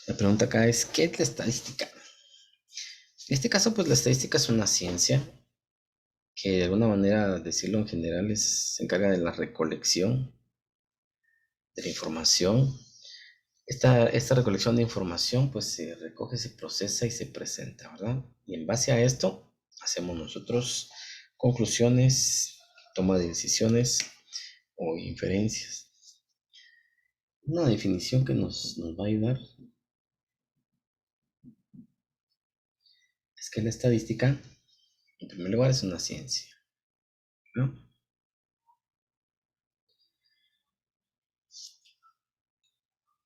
La pregunta acá es, ¿qué es la estadística? En este caso, pues la estadística es una ciencia que de alguna manera, decirlo en general, se encarga de la recolección de la información. Esta recolección de información pues se recoge, se procesa y se presenta, ¿verdad? Y en base a esto hacemos nosotros conclusiones, toma de decisiones o inferencias. Una definición que nos va a ayudar es que la estadística, en primer lugar, es una ciencia, ¿no?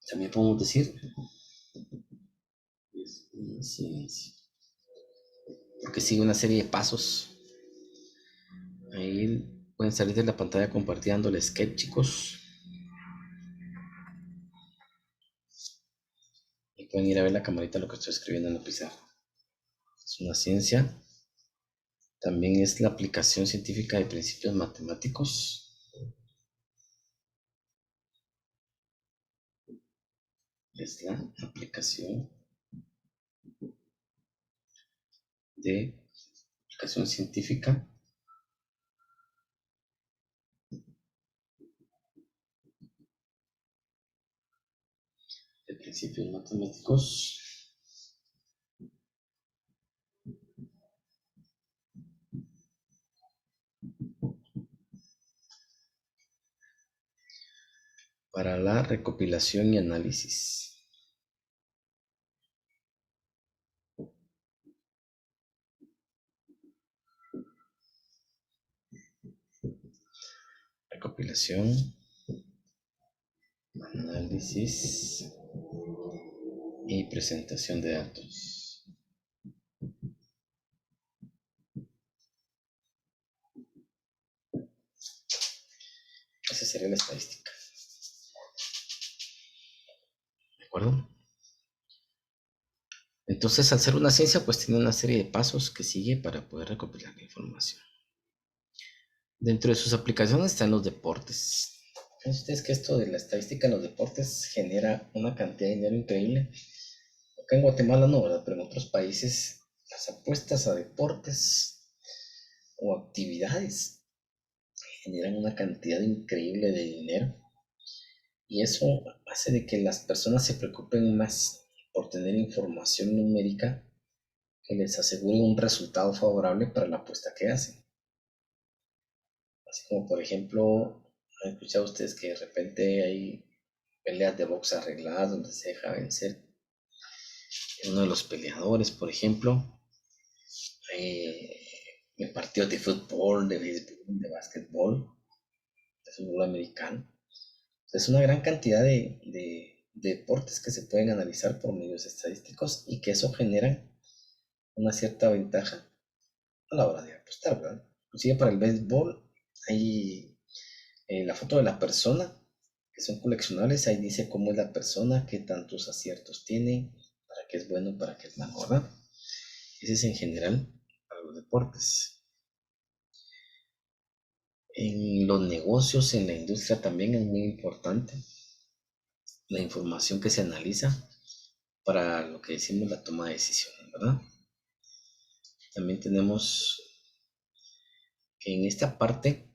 También podemos decir es una ciencia, porque sigue una serie de pasos. Ahí pueden salir de la pantalla compartiendo el sketch, chicos, y pueden ir a ver la camarita lo que estoy escribiendo en la pizarra. Es una ciencia. También es la aplicación científica de principios matemáticos. Es la aplicación científica de principios matemáticos para la recopilación y análisis. Recopilación, análisis y presentación de datos. Esa sería la estadística. ¿De acuerdo? Entonces, al ser una ciencia, pues tiene una serie de pasos que sigue para poder recopilar la información. Dentro de sus aplicaciones están los deportes. ¿Saben ustedes que esto de la estadística en los deportes genera una cantidad de dinero increíble? Acá en Guatemala no, ¿verdad? Pero en otros países las apuestas a deportes o actividades generan una cantidad increíble de dinero. Y eso hace de que las personas se preocupen más por tener información numérica que les asegure un resultado favorable para la apuesta que hacen. Así como por ejemplo, han escuchado ustedes que de repente hay peleas de box arregladas donde se deja vencer uno de los peleadores, por ejemplo, en partidos de fútbol, de béisbol, de básquetbol, de fútbol americano. Es una gran cantidad de deportes que se pueden analizar por medios estadísticos y que eso genera una cierta ventaja a la hora de apostar, ¿verdad? Inclusive para el béisbol hay la foto de la persona, que son coleccionables, ahí dice cómo es la persona, qué tantos aciertos tiene, para qué es bueno, para qué es malo, ¿verdad? Ese es en general para los deportes. En los negocios, en la industria también es muy importante la información que se analiza para lo que decimos la toma de decisiones, ¿verdad? También tenemos que en esta parte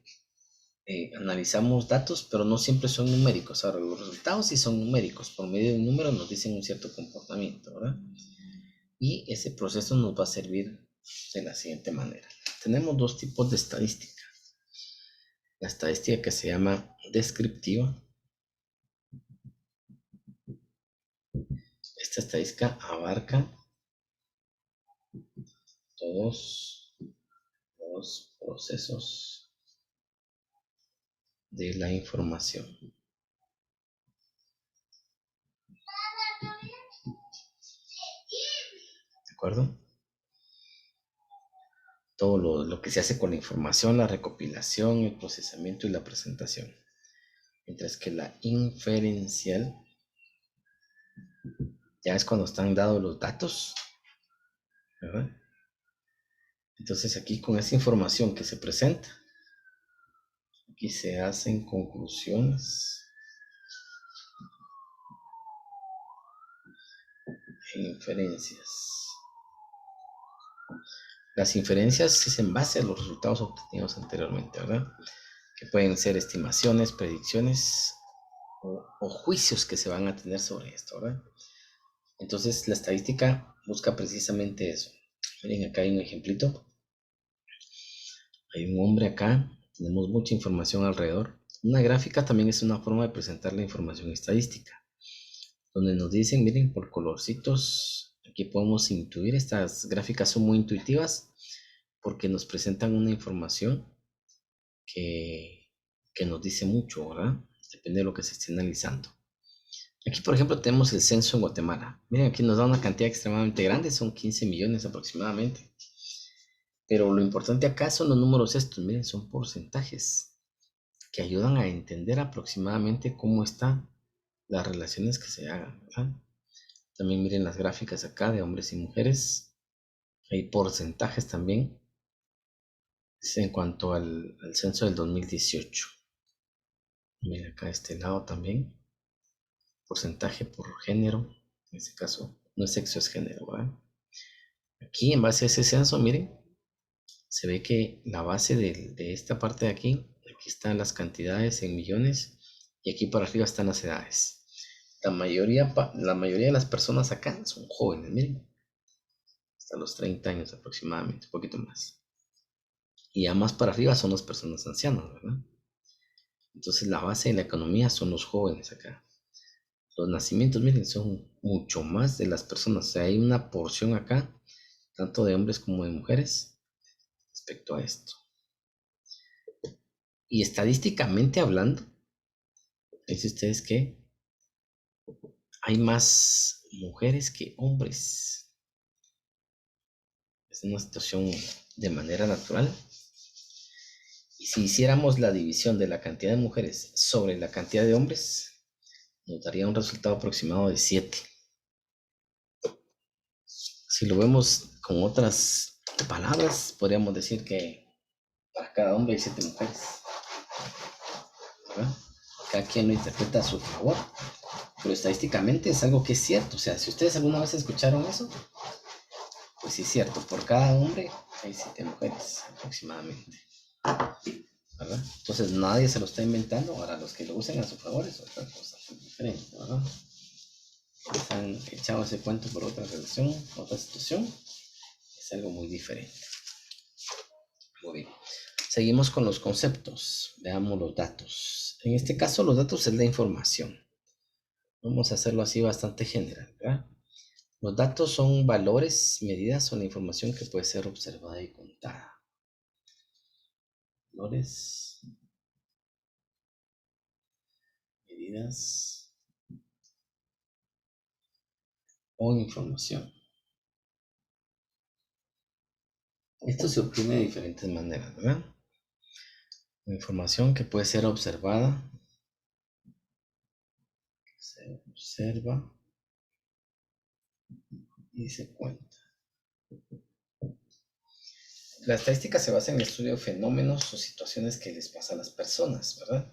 analizamos datos, pero no siempre son numéricos. Ahora, los resultados sí son numéricos. Por medio de un número nos dicen un cierto comportamiento, ¿verdad? Y ese proceso nos va a servir de la siguiente manera. Tenemos dos tipos de estadística. La estadística que se llama descriptiva. Esta estadística abarca todos los procesos de la información. ¿De acuerdo? Todo lo que se hace con la información, la recopilación, el procesamiento y la presentación. Mientras que la inferencial ya es cuando están dados los datos, ¿verdad? Entonces aquí con esa información que se presenta, aquí se hacen conclusiones Inferencias. Las inferencias es en base a los resultados obtenidos anteriormente, ¿verdad? Que pueden ser estimaciones, predicciones o juicios que se van a tener sobre esto, ¿verdad? Entonces la estadística busca precisamente eso. Miren, acá hay un ejemplito. Hay un hombre acá, tenemos mucha información alrededor. Una gráfica también es una forma de presentar la información estadística, donde nos dicen, miren, por colorcitos, aquí podemos intuir, estas gráficas son muy intuitivas porque nos presentan una información que, que nos dice mucho, ¿verdad? Depende de lo que se esté analizando. Aquí, por ejemplo, tenemos el censo en Guatemala. Miren, aquí nos da una cantidad extremadamente grande, son 15 millones aproximadamente. Pero lo importante acá son los números estos, miren, son porcentajes que ayudan a entender aproximadamente cómo están las relaciones que se hagan, ¿verdad? También miren las gráficas acá de hombres y mujeres. Hay porcentajes también en cuanto al censo del 2018. Miren acá este lado también. Porcentaje por género. En este caso, no es sexo, es género, ¿verdad? Aquí en base a ese censo, miren, se ve que la base de esta parte de aquí están las cantidades en millones y aquí por arriba están las edades. La mayoría de las personas acá son jóvenes, miren, hasta los 30 años aproximadamente, un poquito más. Y ya más para arriba son las personas ancianas, ¿verdad? Entonces la base de la economía son los jóvenes acá. Los nacimientos, miren, son mucho más de las personas. O sea, hay una porción acá, tanto de hombres como de mujeres, respecto a esto. Y estadísticamente hablando, dice ustedes que hay más mujeres que hombres. Es una situación de manera natural. Y si hiciéramos la división de la cantidad de mujeres sobre la cantidad de hombres, nos daría un resultado aproximado de 7. Si lo vemos con otras palabras, podríamos decir que para cada hombre hay 7 mujeres, ¿verdad? Cada quien lo interpreta a su favor, pero estadísticamente es algo que es cierto. O sea, si ustedes alguna vez escucharon eso, pues sí es cierto, por cada hombre hay 7 mujeres aproximadamente, ¿verdad? Entonces nadie se lo está inventando. Ahora los que lo usen a su favor es otra cosa diferente, ¿verdad? Están echados ese cuento por otra relación, otra situación, es algo muy diferente. Muy bien. Seguimos con los conceptos. Veamos los datos. En este caso, los datos es la información. Vamos a hacerlo así bastante general, ¿verdad? Los datos son valores, medidas o la información que puede ser observada y contada. Valores, medidas o información. Esto se obtiene de diferentes maneras, ¿verdad? Información que puede ser observada, se observa y se cuenta. La estadística se basa en el estudio de fenómenos o situaciones que les pasa a las personas, ¿verdad?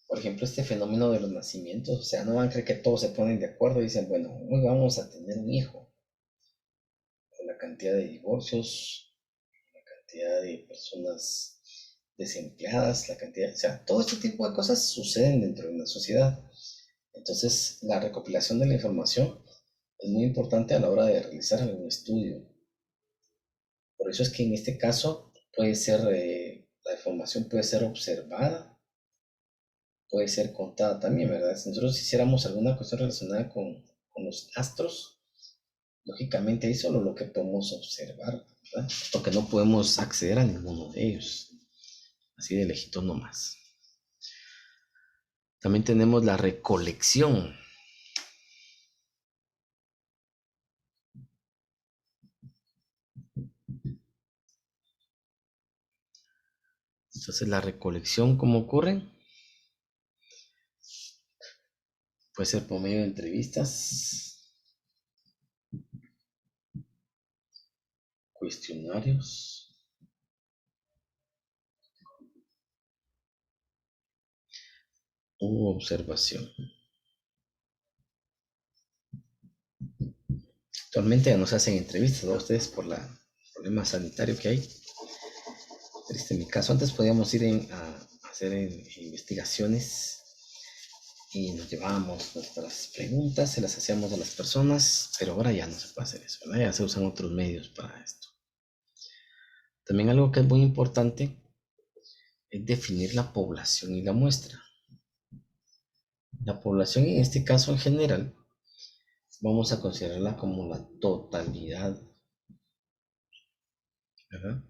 Por ejemplo, este fenómeno de los nacimientos, o sea, no van a creer que todos se ponen de acuerdo y dicen, bueno, hoy vamos a tener un hijo. O la cantidad de divorcios, la cantidad de personas desempleadas, la cantidad, o sea, todo este tipo de cosas suceden dentro de una sociedad. Entonces, la recopilación de la información es muy importante a la hora de realizar algún estudio. Por eso es que en este caso puede ser, la información puede ser observada, puede ser contada también, ¿verdad? Si nosotros hiciéramos alguna cuestión relacionada con los astros, lógicamente ahí solo lo que podemos observar, ¿verdad? Porque no podemos acceder a ninguno de ellos, así de lejitos nomás. También tenemos la recolección. Entonces la recolección, ¿cómo ocurre? Puede ser por medio de entrevistas, cuestionarios u observación. Actualmente ya no se hacen entrevistas a ustedes por el problema sanitario que hay. Triste mi caso. Antes podíamos ir a hacer investigaciones y nos llevábamos nuestras preguntas, se las hacíamos a las personas, pero ahora ya no se puede hacer eso, ¿verdad? Ya se usan otros medios para esto. También algo que es muy importante es definir la población y la muestra. La población en este caso en general vamos a considerarla como la totalidad, ¿verdad?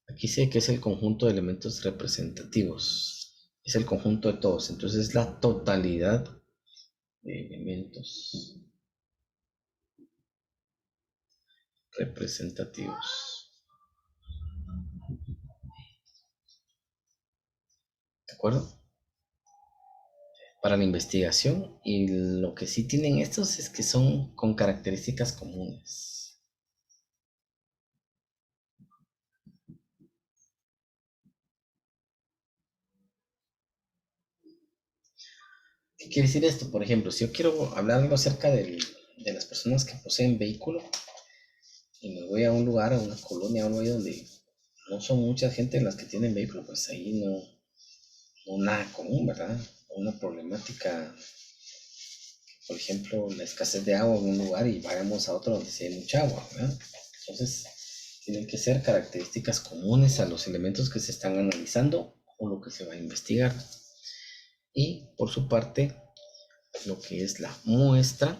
Aquí sé que es el conjunto de elementos representativos, es el conjunto de todos, entonces es la totalidad de elementos representativos, ¿de acuerdo? Para la investigación, y lo que sí tienen estos es que son con características comunes. ¿Qué quiere decir esto? Por ejemplo, si yo quiero hablar algo acerca de las personas que poseen vehículo y me voy a un lugar, a una colonia o algo ahí donde no son mucha gente las que tienen vehículo, pues ahí no nada común, ¿verdad? Una problemática, por ejemplo, la escasez de agua en un lugar y vayamos a otro donde sí hay mucha agua, ¿verdad? Entonces, tienen que ser características comunes a los elementos que se están analizando o lo que se va a investigar. Y por su parte, lo que es la muestra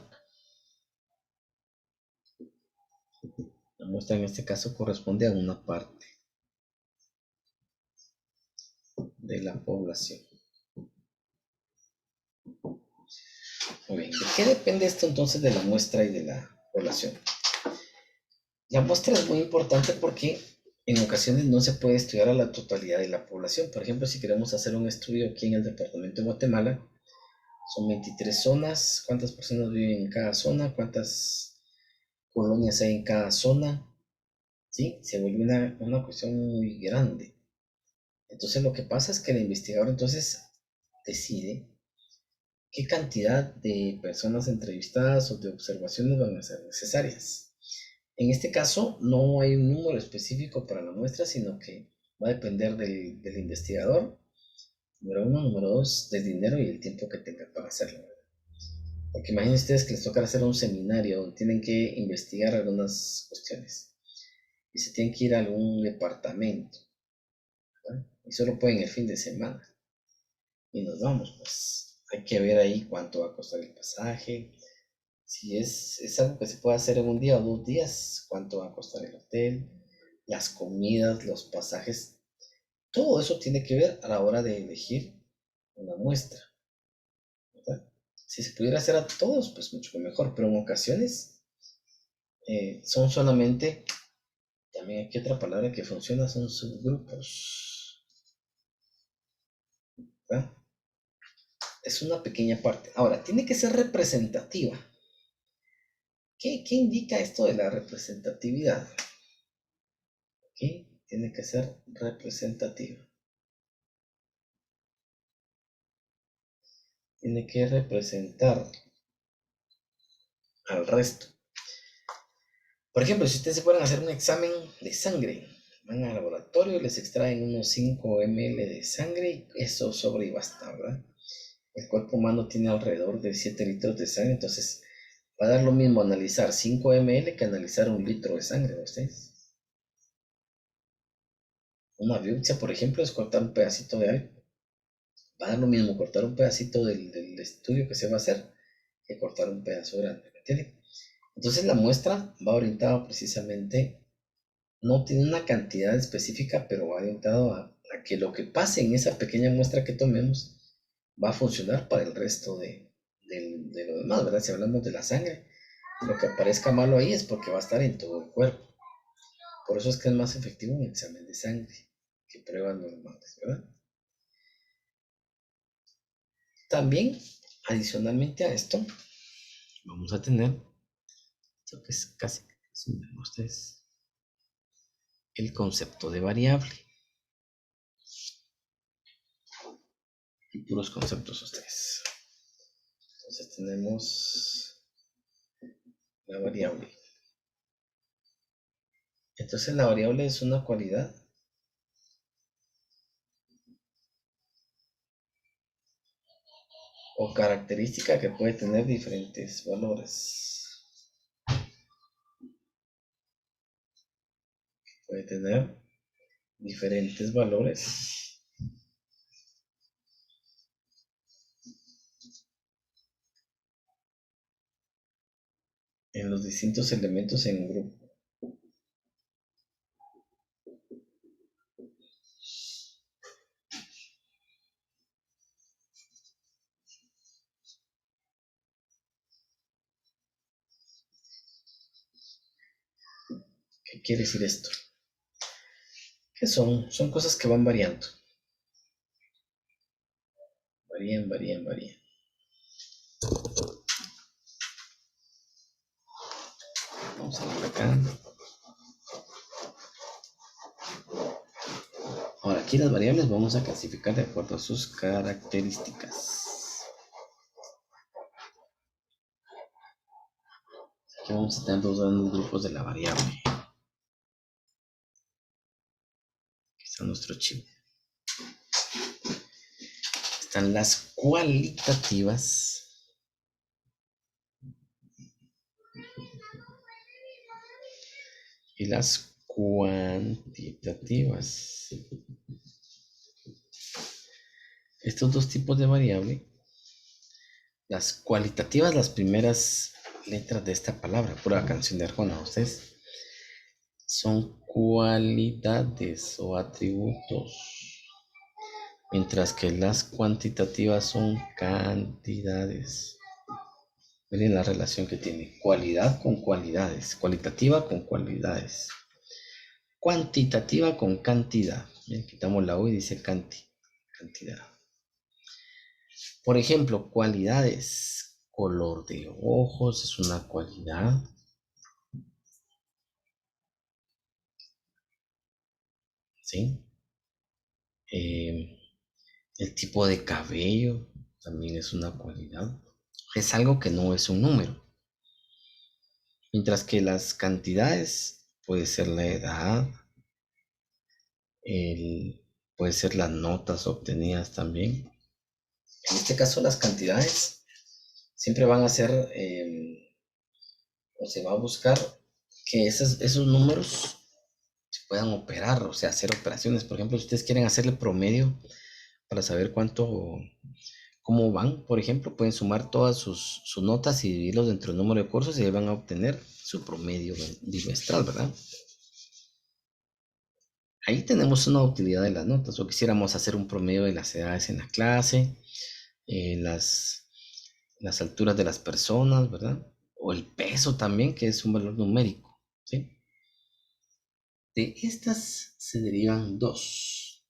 en este caso corresponde a una parte de la población. Muy bien, ¿de qué depende esto entonces de la muestra y de la población? La muestra es muy importante porque en ocasiones no se puede estudiar a la totalidad de la población. Por ejemplo, si queremos hacer un estudio aquí en el departamento de Guatemala, son 23 zonas, cuántas personas viven en cada zona, cuántas colonias hay en cada zona, ¿sí? Se vuelve una cuestión muy grande. Entonces lo que pasa es que el investigador entonces decide qué cantidad de personas entrevistadas o de observaciones van a ser necesarias. En este caso no hay un número específico para la muestra, sino que va a depender del investigador, número uno, número dos, del dinero y el tiempo que tenga para hacerlo. Porque imaginen ustedes que les toca hacer un seminario donde tienen que investigar algunas cuestiones y se tienen que ir a algún departamento, ¿verdad? Y solo pueden el fin de semana. Y nos vamos, pues hay que ver ahí cuánto va a costar el pasaje, si es algo que se puede hacer en un día o 2 días, cuánto va a costar el hotel, las comidas, los pasajes, todo eso tiene que ver a la hora de elegir una muestra, ¿verdad? Si se pudiera hacer a todos, pues mucho mejor, pero en ocasiones son solamente, también aquí otra palabra que funciona, son subgrupos, ¿verdad? Es una pequeña parte. Ahora, tiene que ser representativa. ¿Qué indica esto de la representatividad? ¿Ok? Tiene que ser representativa. Tiene que representar al resto. Por ejemplo, si ustedes se fueran a hacer un examen de sangre, van al laboratorio, les extraen unos 5 ml de sangre y eso sobra y basta, ¿verdad? El cuerpo humano tiene alrededor de 7 litros de sangre, entonces va a dar lo mismo analizar 5 ml que analizar 1 litro de sangre de ustedes. Una biopsia, por ejemplo, es cortar un pedacito de algo. Va a dar lo mismo cortar un pedacito del estudio que se va a hacer que cortar un pedazo grande, ¿me entienden? Entonces la muestra va orientada precisamente, no tiene una cantidad específica, pero va orientado a que lo que pase en esa pequeña muestra que tomemos va a funcionar para el resto de lo demás, ¿verdad? Si hablamos de la sangre, lo que aparezca malo ahí es porque va a estar en todo el cuerpo. Por eso es que es más efectivo un examen de sangre que pruebas normales, ¿verdad? También, adicionalmente a esto, vamos a tener, esto que es casi, ustedes, el concepto de variable. Y puros conceptos ustedes. Entonces tenemos la variable. Entonces la variable es una cualidad o característica que puede tener diferentes valores. Puede tener diferentes valores en los distintos elementos en un grupo. ¿Qué quiere decir esto? Que son cosas que van variando. Varían. Vamos a ver acá. Ahora, aquí las variables vamos a clasificar de acuerdo a sus características. Aquí vamos a tener dos grandes grupos de la variable. Aquí está nuestro chip. Están las cualitativas y las cuantitativas. Estos dos tipos de variable, las cualitativas, las primeras letras de esta palabra, pura canción de Arjona, ustedes, son cualidades o atributos, mientras que las cuantitativas son cantidades. Miren la relación que tiene, cualidad con cualidades, cualitativa con cualidades, cuantitativa con cantidad. Bien, quitamos la U y dice cantidad. Por ejemplo, cualidades. Color de ojos es una cualidad. ¿Sí? El tipo de cabello también es una cualidad. Es algo que no es un número. Mientras que las cantidades puede ser la edad, puede ser las notas obtenidas también. En este caso las cantidades siempre van a ser, o se va a buscar que esos números se puedan operar, o sea, hacer operaciones. Por ejemplo, si ustedes quieren hacerle promedio para saber cómo van, por ejemplo, pueden sumar todas sus notas y dividirlos dentro del número de cursos y ahí van a obtener su promedio bimestral, ¿verdad? Ahí tenemos una utilidad de las notas, o quisiéramos hacer un promedio de las edades en la clase, las alturas de las personas, ¿verdad? O el peso también, que es un valor numérico, ¿sí? De estas se derivan dos.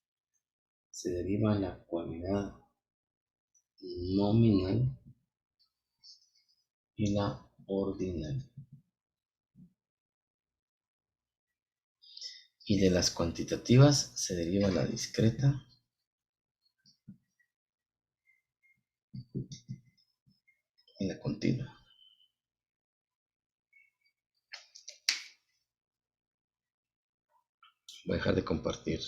Se deriva la cualidad nominal y la ordinal. Y de las cuantitativas se deriva la discreta y la continua. Voy a dejar de compartir.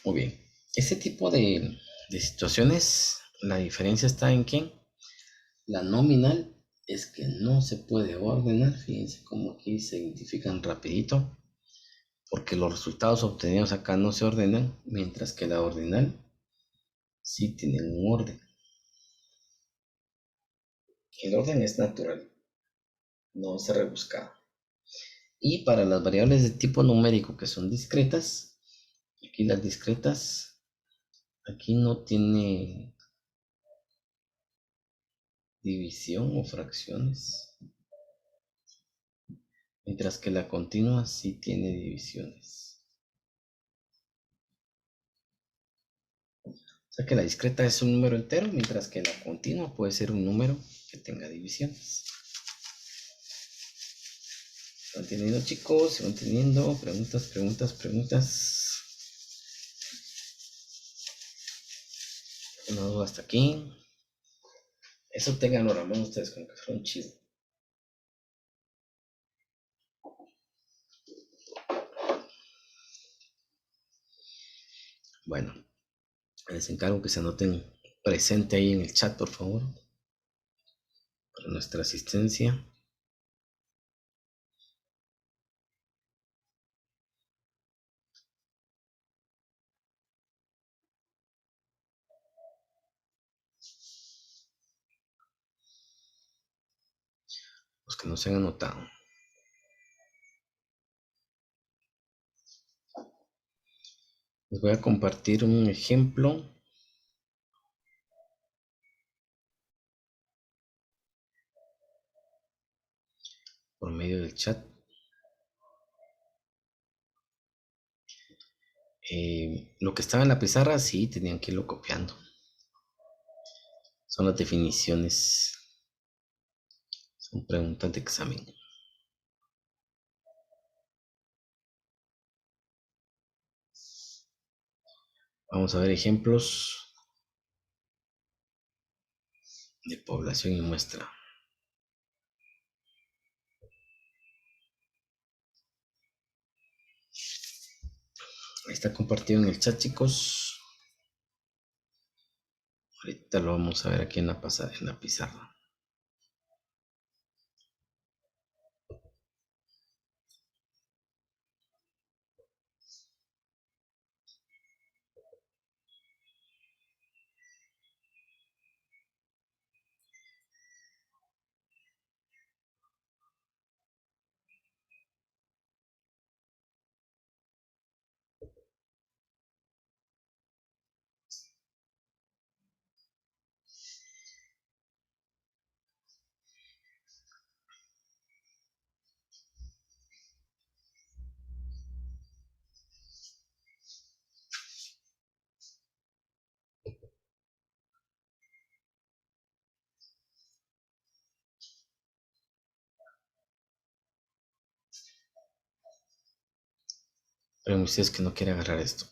Muy bien. Ese tipo de situaciones, la diferencia está en que la nominal es que no se puede ordenar. Fíjense cómo aquí se identifican rapidito, porque los resultados obtenidos acá no se ordenan, mientras que la ordinal sí tiene un orden. El orden es natural, no es rebuscado. Y para las variables de tipo numérico que son discretas, aquí las discretas, aquí no tiene división o fracciones, mientras que la continua sí tiene divisiones. O sea que la discreta es un número entero, mientras que la continua puede ser un número que tenga divisiones. ¿Se van entendiendo, chicos? ¿Se van entendiendo? Preguntas. Una duda hasta aquí. Eso tengan Ramón ustedes como que fueron chido. Bueno, les encargo que se anoten presente ahí en el chat, por favor, para nuestra asistencia. Los que no se han anotado. Les voy a compartir un ejemplo por medio del chat. Lo que estaba en la pizarra, sí, tenían que irlo copiando. Son las definiciones. Son preguntas de examen. Vamos a ver ejemplos de población y muestra. Ahí está compartido en el chat, chicos. Ahorita lo vamos a ver aquí en la pizarra. Pero ustedes que no quiere agarrar esto.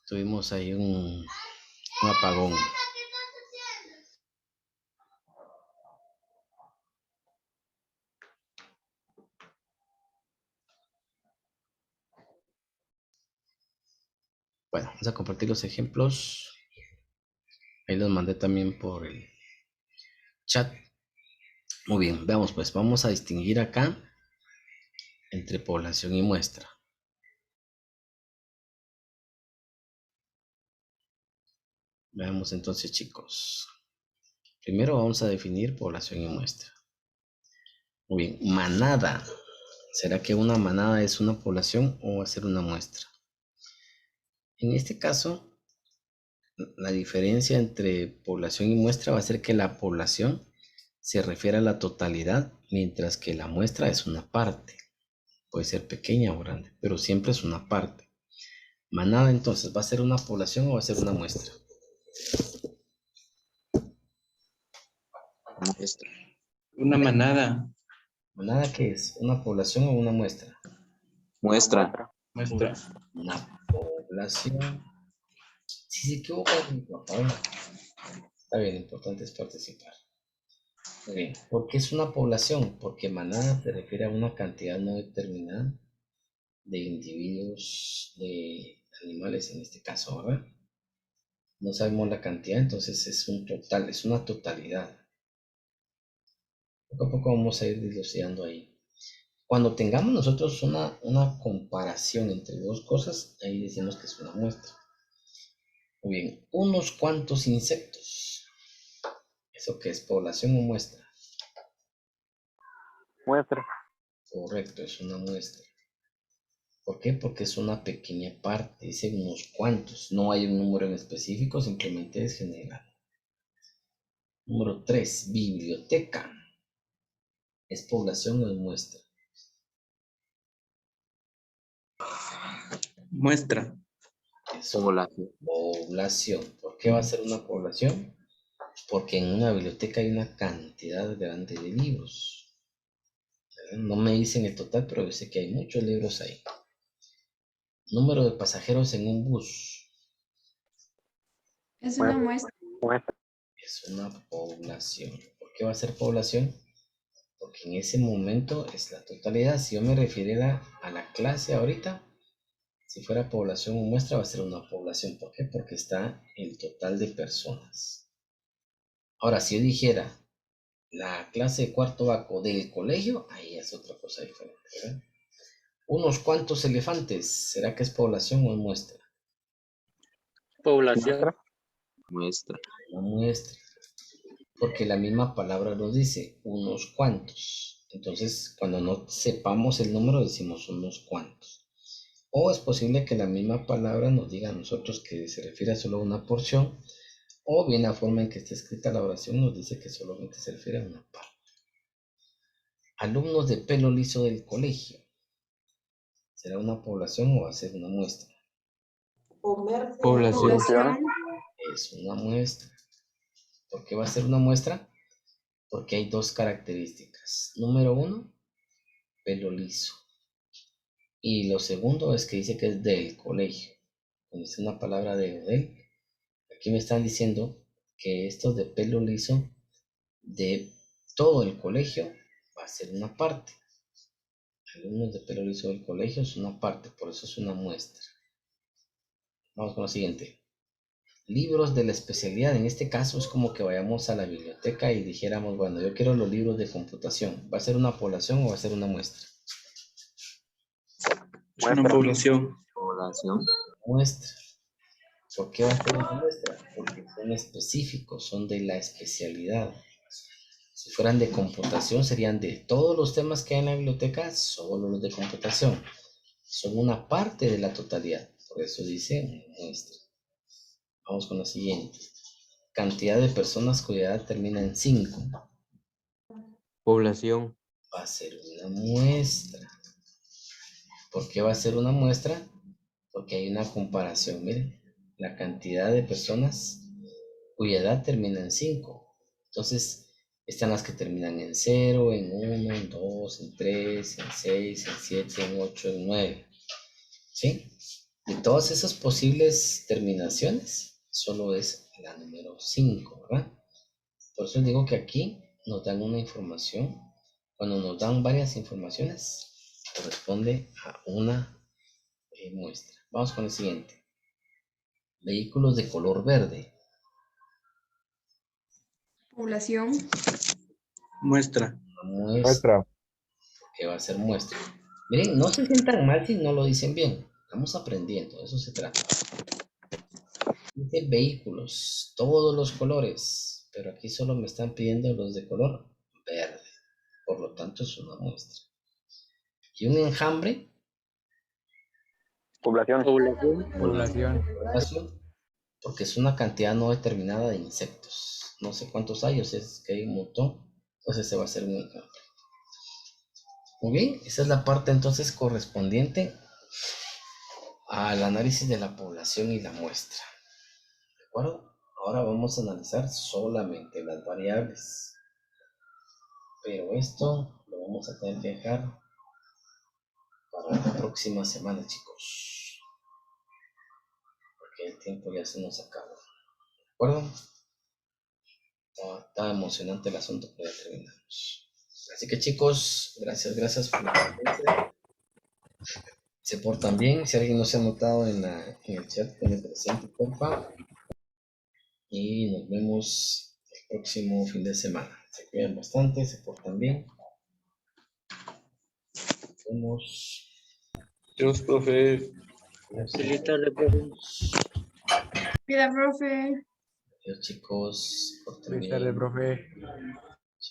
Tuvimos ahí un apagón. Bueno, vamos a compartir los ejemplos. Ahí los mandé también por el chat. Muy bien, veamos pues, vamos a distinguir acá entre población y muestra. Veamos entonces, chicos. Primero vamos a definir población y muestra. Muy bien, manada. ¿Será que una manada es una población o va a ser una muestra? En este caso, la diferencia entre población y muestra va a ser que la población se refiere a la totalidad, mientras que la muestra es una parte. Puede ser pequeña o grande, pero siempre es una parte. Manada entonces, ¿va a ser una población o va a ser una muestra? Muestra. Una manada. ¿Manada qué es? ¿Una población o una muestra? Muestra. Muestra. Una población. Si se equivoca, está bien, lo importante es participar. Muy bien, ¿por qué es una población? Porque manada se refiere a una cantidad no determinada de individuos, de animales en este caso, ¿verdad? No sabemos la cantidad, entonces es un total, es una totalidad. Poco a poco vamos a ir dilucidando ahí. Cuando tengamos nosotros una comparación entre dos cosas, ahí decimos que es una muestra. Muy bien, unos cuantos insectos. ¿Eso qué es? ¿Población o muestra? Muestra. Correcto, es una muestra. ¿Por qué? Porque es una pequeña parte, dice unos cuantos. No hay un número en específico, simplemente es general. Número 3, biblioteca. ¿Es población o es muestra? Muestra. Es una población. ¿Por qué va a ser una población? Porque en una biblioteca hay una cantidad grande de libros. No me dicen el total, pero yo sé que hay muchos libros ahí. Número de pasajeros en un bus. Es una muestra. Muestra. Es una población. ¿Por qué va a ser población? Porque en ese momento es la totalidad. Si yo me refiriera a la clase ahorita, si fuera población o muestra, va a ser una población. ¿Por qué? Porque está el total de personas. Ahora, si yo dijera la clase de cuarto vaco del colegio, ahí es otra cosa diferente, ¿verdad? Unos cuantos elefantes, ¿será que es población o es muestra? Población. Muestra. Una muestra. Porque la misma palabra nos dice unos cuantos. Entonces, cuando no sepamos el número, decimos unos cuantos. O es posible que la misma palabra nos diga a nosotros que se refiere a solo una porción, o bien la forma en que está escrita la oración nos dice que solamente se refiere a una parte. Alumnos de pelo liso del colegio. ¿Será una población o va a ser una muestra? Población. Población. Es una muestra. ¿Por qué va a ser una muestra? Porque hay dos características. Número 1, pelo liso. Y lo segundo es que dice que es del colegio. Cuando dice una palabra de o del, aquí me están diciendo que estos de pelo liso de todo el colegio va a ser una parte. Alumnos de pelo liso del colegio es una parte, por eso es una muestra. Vamos con lo siguiente. Libros de la especialidad. En este caso es como que vayamos a la biblioteca y dijéramos, bueno, yo quiero los libros de computación. ¿Va a ser una población o va a ser una muestra? Es una población. Población. Muestra. ¿Por qué va a ser una muestra? Porque son específicos, son de la especialidad. Si fueran de computación, serían de todos los temas que hay en la biblioteca, solo los de computación. Son una parte de la totalidad. Por eso dice muestra. Vamos con la siguiente. Cantidad de personas cuya edad termina en 5. Población. Va a ser una muestra. ¿Por qué va a ser una muestra? Porque hay una comparación. Miren, la cantidad de personas cuya edad termina en 5. Entonces, están las que terminan en 0, en 1, en 2, en 3, en 6, en 7, en 8, en 9. ¿Sí? De todas esas posibles terminaciones, solo es la número 5, ¿verdad? Por eso digo que aquí nos dan una información. Cuando nos dan varias informaciones, corresponde a una muestra. Vamos con el siguiente. Vehículos de color verde. Población. Muestra. Una muestra. Muestra. Que va a ser muestra. Miren, no se sientan mal si no lo dicen bien. Estamos aprendiendo, de eso se trata. Dice vehículos, todos los colores, pero aquí solo me están pidiendo los de color verde. Por lo tanto, es una muestra. Y un enjambre, Población. población, porque es una cantidad no determinada de insectos. No sé cuántos hay, o sea, es que hay un montón. Entonces se va a hacer un enjambre. Muy bien, esa es la parte entonces correspondiente al análisis de la población y la muestra. ¿De acuerdo? Ahora vamos a analizar solamente las variables. Pero esto lo vamos a tener que dejar para la próxima semana, chicos. Porque el tiempo ya se nos acabó. ¿De acuerdo? Está emocionante el asunto, pero ya terminamos. Así que chicos, gracias por la presencia. Se portan bien. Si alguien no se ha notado en el chat, pone presente, porfa. Y nos vemos el próximo fin de semana. Se cuidan bastante, se portan bien. Nos vemos. Dios, profe. Adiós. Cuida, profe. Adiós, chicos. Buenas tardes, profe.